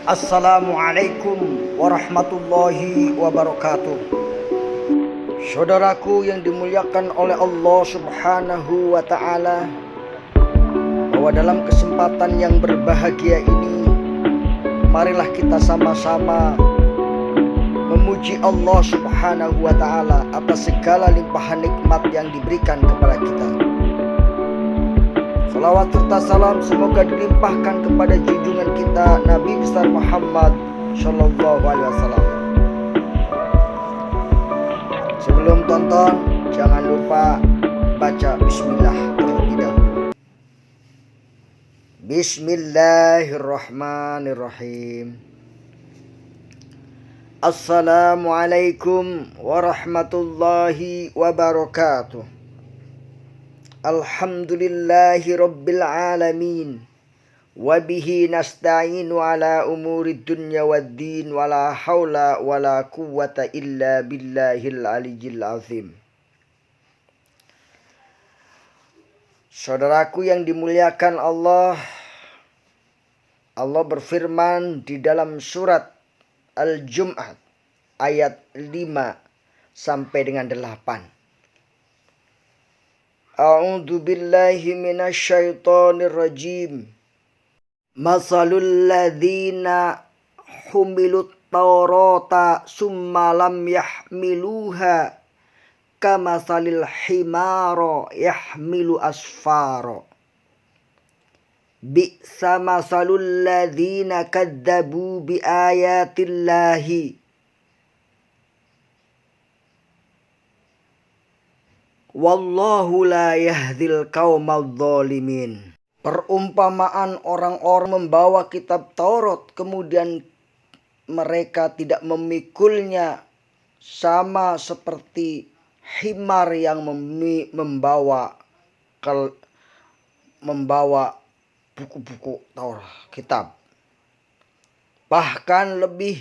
Assalamualaikum warahmatullahi wabarakatuh. Saudaraku yang dimuliakan oleh Allah Subhanahu wa ta'ala, bahwa dalam kesempatan yang berbahagia ini, marilah kita sama-sama memuji Allah Subhanahu wa ta'ala atas segala limpahan nikmat yang diberikan kepada kita. Salawat serta salam semoga dilimpahkan kepada junjungan kita Nabi besar Muhammad Sallallahu Alaihi Wasallam. Sebelum tonton, jangan lupa baca Bismillah terlebih dahulu. Bismillahirrahmanirrahim. Assalamualaikum warahmatullahi wabarakatuh. Alhamdulillahi rabbil alamin. Wabihi nasta'inu ala umuri dunya waddin. Wala hawla wala quwwata illa billahil aliyyil azim. Saudaraku yang dimuliakan Allah, Allah berfirman di dalam surat Al-Jum'ah ayat 5 sampai dengan 8. A'udzu billahi minasyaitonir rajim. Masalul ladzina humilut taurata summa lam yahmiluha kamasalil himara yahmilu asfara. Bi'sa masalul ladzina kadzabu biayatillahi wallahu la yahdil qaumadz zalimin. Perumpamaan orang-orang membawa kitab Taurat kemudian mereka tidak memikulnya, sama seperti himar yang membawa buku-buku Taurat, kitab. Bahkan lebih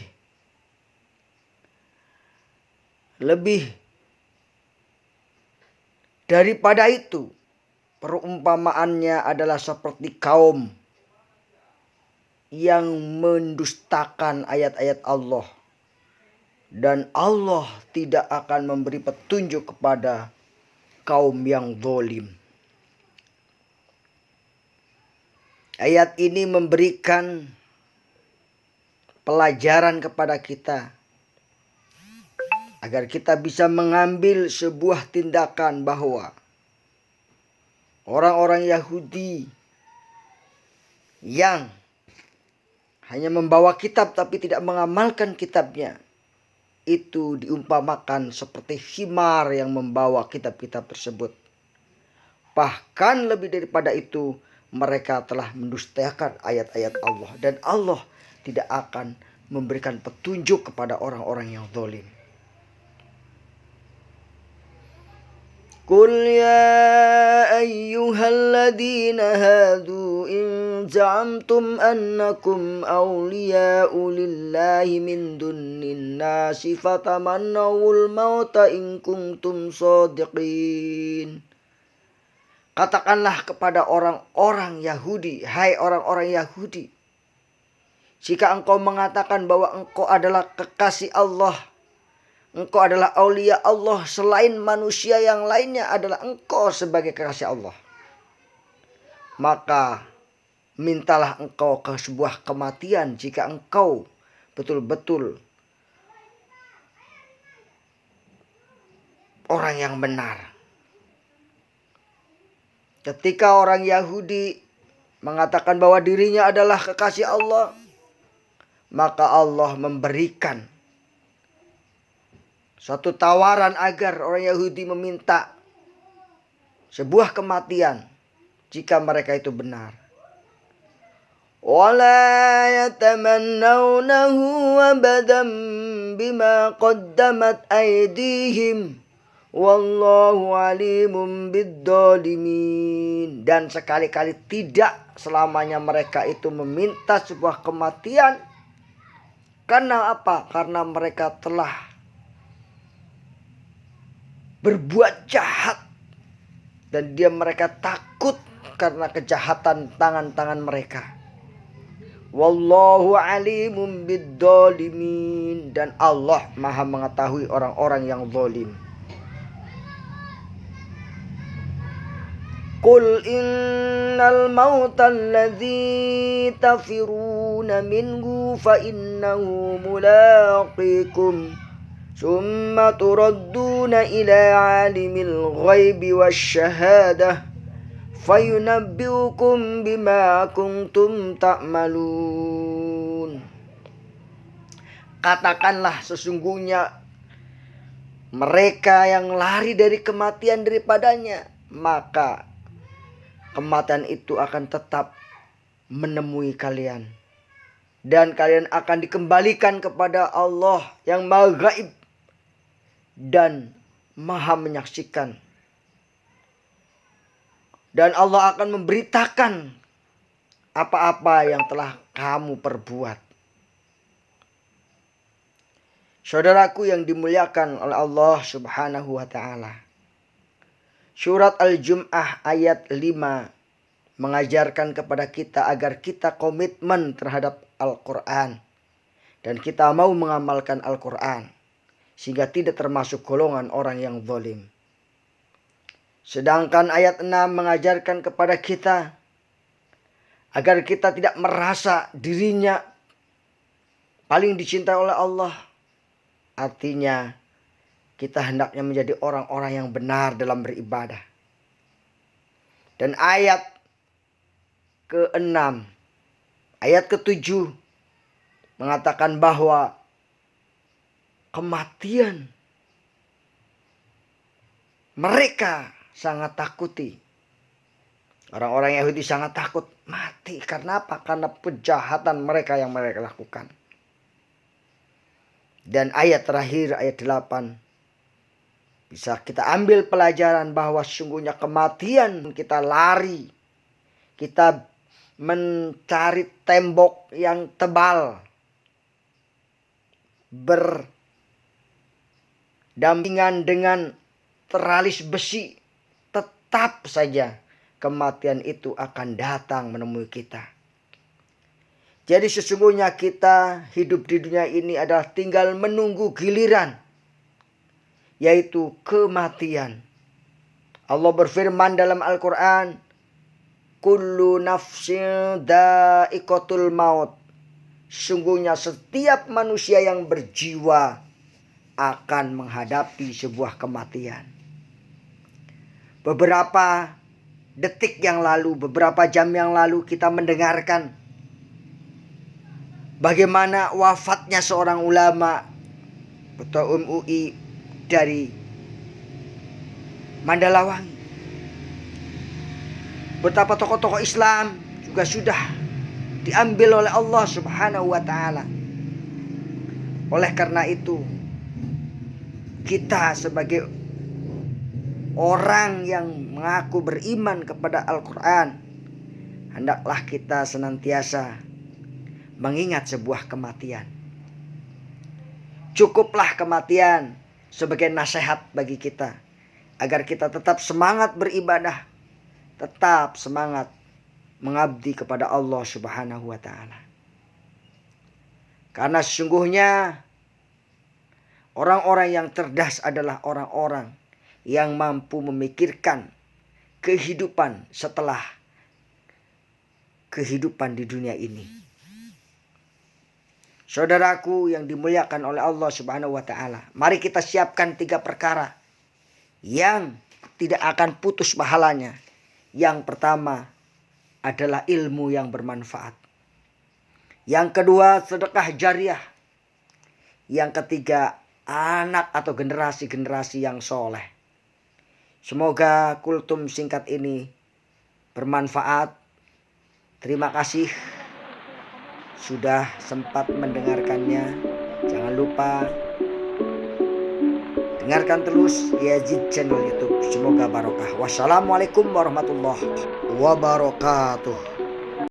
daripada itu, perumpamaannya adalah seperti kaum yang mendustakan ayat-ayat Allah, dan Allah tidak akan memberi petunjuk kepada kaum yang zalim. Ayat ini memberikan pelajaran kepada kita agar kita bisa mengambil sebuah tindakan bahwa orang-orang Yahudi yang hanya membawa kitab tapi tidak mengamalkan kitabnya, itu diumpamakan seperti himar yang membawa kitab-kitab tersebut. Bahkan lebih daripada itu, mereka telah mendustakan ayat-ayat Allah, dan Allah tidak akan memberikan petunjuk kepada orang-orang yang zalim. Qul ya ayyuhalladzina hadu in za'amtum annakum awliya'u lillahi min dunnin nasi fatamannawul mauta in kuntum shadiqin. Katakanlah kepada orang-orang Yahudi, hai orang-orang Yahudi, jika engkau mengatakan bahwa engkau adalah kekasih Allah, engkau adalah aulia Allah, selain manusia yang lainnya adalah engkau sebagai kekasih Allah, maka mintalah engkau ke sebuah kematian jika engkau betul-betul orang yang benar. Ketika orang Yahudi mengatakan bahwa dirinya adalah kekasih Allah, maka Allah memberikan suatu tawaran agar orang Yahudi meminta sebuah kematian jika mereka itu benar. Wala yatamannawnahu abadan bima qaddamat aydihim wallahu alimun bidzalimin. Dan sekali-kali tidak selamanya mereka itu meminta sebuah kematian. Karena apa? Karena mereka telah berbuat jahat, dan mereka takut karena kejahatan tangan-tangan mereka. Wallahu alimun bidzalimin, dan Allah Maha mengetahui orang-orang yang zalim. Qul innal mauta alladzi tafiruna minhu fa innahu mulaqikum summa turadduna ila alimil ghaibi wasyahadah fayunabbiukum bima kuntum ta'malun. Katakanlah, sesungguhnya mereka yang lari dari kematian daripadanya, maka kematian itu akan tetap menemui kalian, dan kalian akan dikembalikan kepada Allah yang Maha Gaib dan Maha menyaksikan. Dan Allah akan memberitakan apa-apa yang telah kamu perbuat. Saudaraku yang dimuliakan oleh Allah Subhanahu wa ta'ala, Surat Al-Jum'ah ayat 5 mengajarkan kepada kita agar kita komitmen terhadap Al-Quran, dan kita mau mengamalkan Al-Quran sehingga tidak termasuk golongan orang yang zalim. Sedangkan ayat 6 mengajarkan kepada kita agar kita tidak merasa dirinya paling dicintai oleh Allah. Artinya kita hendaknya menjadi orang-orang yang benar dalam beribadah. Dan ayat ke-6, ayat ke-7 mengatakan bahwa kematian mereka sangat takuti. Orang-orang Yahudi sangat takut mati. Karena apa? Karena kejahatan mereka yang mereka lakukan. Dan ayat terakhir, ayat 8, bisa kita ambil pelajaran bahwa sesungguhnya kematian kita lari. Kita mencari tembok yang tebal, berdampingan dengan teralis besi, tetap saja kematian itu akan datang menemui kita. Jadi sesungguhnya kita hidup di dunia ini adalah tinggal menunggu giliran, yaitu kematian. Allah berfirman dalam Al-Quran, kullu nafsin dha'iqatul maut. Sesungguhnya setiap manusia yang berjiwa akan menghadapi sebuah kematian. Beberapa detik yang lalu, beberapa jam yang lalu kita mendengarkan bagaimana wafatnya seorang ulama, Ketua UI dari Mandalawangi. Betapa tokoh-tokoh Islam juga sudah diambil oleh Allah Subhanahu wa ta'ala. Oleh karena itu, kita sebagai orang yang mengaku beriman kepada Al-Quran, hendaklah kita senantiasa mengingat sebuah kematian. Cukuplah kematian sebagai nasihat bagi kita, agar kita tetap semangat beribadah, tetap semangat mengabdi kepada Allah Subhanahu wa ta'ala. Karena sesungguhnya orang-orang yang cerdas adalah orang-orang yang mampu memikirkan kehidupan setelah kehidupan di dunia ini. Saudaraku yang dimuliakan oleh Allah Subhanahu wa ta'ala, mari kita siapkan 3 perkara yang tidak akan putus pahalanya. Yang pertama adalah ilmu yang bermanfaat. Yang kedua, sedekah jariah. Yang ketiga, anak atau generasi-generasi yang soleh. Semoga kultum singkat ini bermanfaat. Terima kasih sudah sempat mendengarkannya. Jangan lupa dengarkan terus Yazid channel YouTube. Semoga barokah. Wassalamualaikum warahmatullahi wabarakatuh.